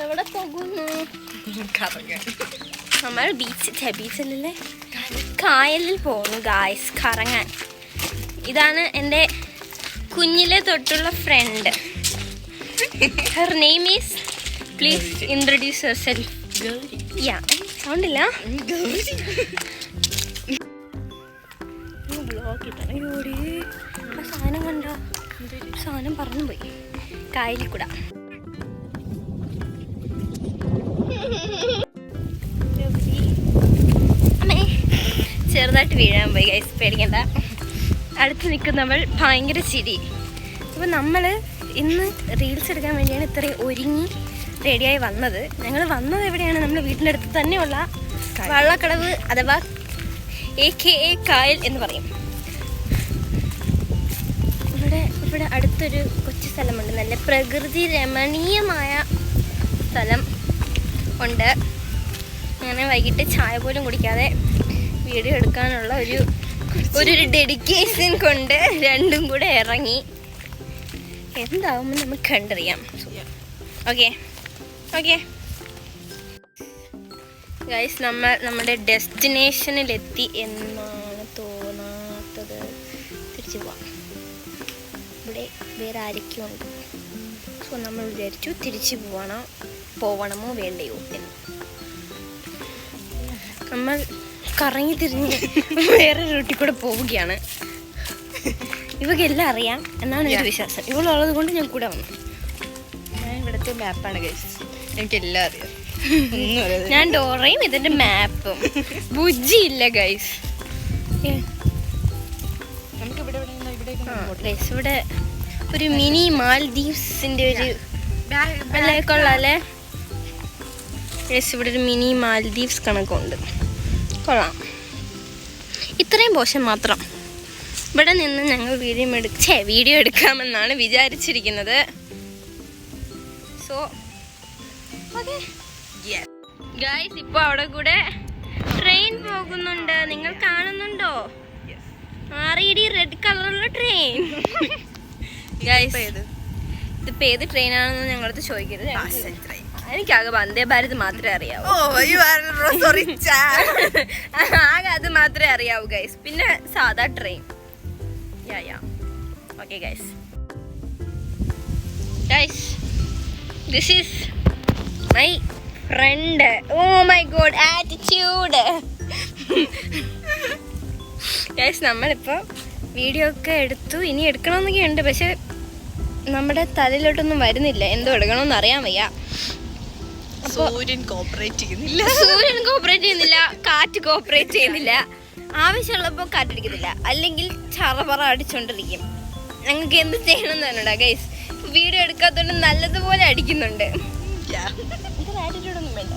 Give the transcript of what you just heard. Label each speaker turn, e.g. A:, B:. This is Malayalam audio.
A: എവിടെ പോകുന്നു? നമ്മൾ ബീച്ചിലല്ലേ കായലിൽ പോകുന്നു ഗായ്സ് കറങ്ങാൻ. ഇതാണ് എൻ്റെ കുഞ്ഞിലെ തൊട്ടുള്ള friend. Her name is, please introduce your self. യാ സൗണ്ട് ഇല്ല. ബ്ലോഗിട്ടോടി ആ സാധനം കണ്ട സാധനം പറഞ്ഞു പോയി കായലിൽ കൂടെ. അമ്മേ ചെറുതായിട്ട് വീഴാൻ പോയി ഗൈസ്, പേടിക്കണ്ട. അടുത്ത് നിൽക്കുന്നവൾ ഭയങ്കര ചിരി. അപ്പോൾ നമ്മൾ ഇന്ന് റീൽസ് എടുക്കാൻ വേണ്ടിയാണ് ഇത്രയും ഒരുങ്ങി റെഡിയായി വന്നത്. ഞങ്ങൾ വന്നത് എവിടെയാണ്? നമ്മുടെ വീട്ടിൻ്റെ അടുത്ത് തന്നെയുള്ള വള്ളക്കടവ് അഥവാ AKA കായൽ എന്ന് പറയും. ഇവിടെ അടുത്തൊരു കൊച്ചു സ്ഥലമുണ്ട്, നല്ല പ്രകൃതി രമണീയമായ സ്ഥലം ഉണ്ട്. അങ്ങനെ വൈകിട്ട് ചായ പോലും കുടിക്കാതെ വീഡിയോ എടുക്കാനുള്ള ഒരു ഡെഡിക്കേഷൻ കൊണ്ട് രണ്ടും കൂടെ ഇറങ്ങി. എന്താവുമ്പോൾ നമുക്ക് കണ്ടറിയാം. ഓക്കെ ഓക്കെ ഗൈസ്, നമ്മുടെ ഡെസ്റ്റിനേഷനിലെത്തി എന്നാണ് തോന്നാത്തത്. തിരിച്ചു പോവാം. ഇവിടെ വേറെ ആരൊക്കെയോ ഉണ്ട്. സോ നമ്മൾ വിചാരിച്ചു തിരിച്ചു പോവണമോ വേണ്ടയോ എന്ന്. നമ്മൾ കറങ്ങി തിരിഞ്ഞ് വേറെ റൂട്ടിൽ കൂടെ പോവുകയാണ്. ഇവക്കെല്ലാം അറിയാം എന്നാണ് എൻ്റെ വിശ്വാസം. ഇവളുള്ളത് കൊണ്ട് ഞാൻ കൂടെ വന്നു.
B: ഞാൻ ഇവിടുത്തെ മാപ്പാണ് ഗൈസ്, എനിക്കെല്ലാം അറിയാം.
A: ഞാൻ ഡോറയും ഇതിൻ്റെ മാപ്പും. ബുജ്ജിയില്ല ഗൈസ്. ഇവിടെ ഒരു മിനി മാൽദീവ്സിൻ്റെ ഒരു കൊള്ളാല്ലേ ഗൈസ്. ഇവിടെ ഒരു മിനി മാൽദീവ്സ് കണക്കുണ്ട്. കൊള്ളാം. ഇത്രയും പോഷൻ മാത്രം. ഇവിടെ നിന്ന് ഞങ്ങൾ വീഡിയോ എടുക്കാമെന്നാണ് വിചാരിച്ചിരിക്കുന്നത്. സോ ഓക്കെ ഗൈസ്, ഇപ്പോൾ അവിടെ കൂടെ ട്രെയിൻ പോകുന്നുണ്ട്. നിങ്ങൾ കാണുന്നുണ്ടോ? ആറിയിടി റെഡ് കളറുള്ള ട്രെയിൻ. ഗൈസ്, ഇതിപ്പോൾ ഏത് ട്രെയിനാണെന്ന് ഞങ്ങളടുത്ത് ചോദിക്കരുത്. എനിക്കാകെ വന്ദേ ഭാരത് മാത്രമേ അറിയാവൂ. ആകെ അത് മാത്രമേ അറിയാവൂ ഗൈസ്. പിന്നെ സാധാ train. Okay guys, this is my friend. Oh my God, attitude. Guys, നമ്മളിപ്പോൾ വീഡിയോ ഒക്കെ എടുത്തു. ഇനി എടുക്കണമെന്നൊക്കെ ഉണ്ട്, പക്ഷെ നമ്മുടെ തലയിലോട്ടൊന്നും വരുന്നില്ല. എന്തോ എടുക്കണമെന്ന് അറിയാൻ വയ്യ.
B: സൂര്യൻ കോപ്പറേറ്റ്
A: ചെയ്യുന്നില്ല, കാറ്റ് കോപ്പറേറ്റ് ചെയ്യുന്നില്ല. ആവശ്യമുള്ളപ്പോൾ കാറ്റടിക്കുന്നില്ല, അല്ലെങ്കിൽ ചറപറ അടിച്ചോണ്ടിരിക്കും. ഞങ്ങൾക്ക് എന്ത് ചെയ്യണമെന്ന് പറഞ്ഞാ ഗൈസ്. വീഡിയോ എടുക്കാത്തതുകൊണ്ട് നല്ലതുപോലെ അടിക്കുന്നുണ്ട്. ആറ്റിറ്റ്യൂഡൊന്നും വേണ്ട.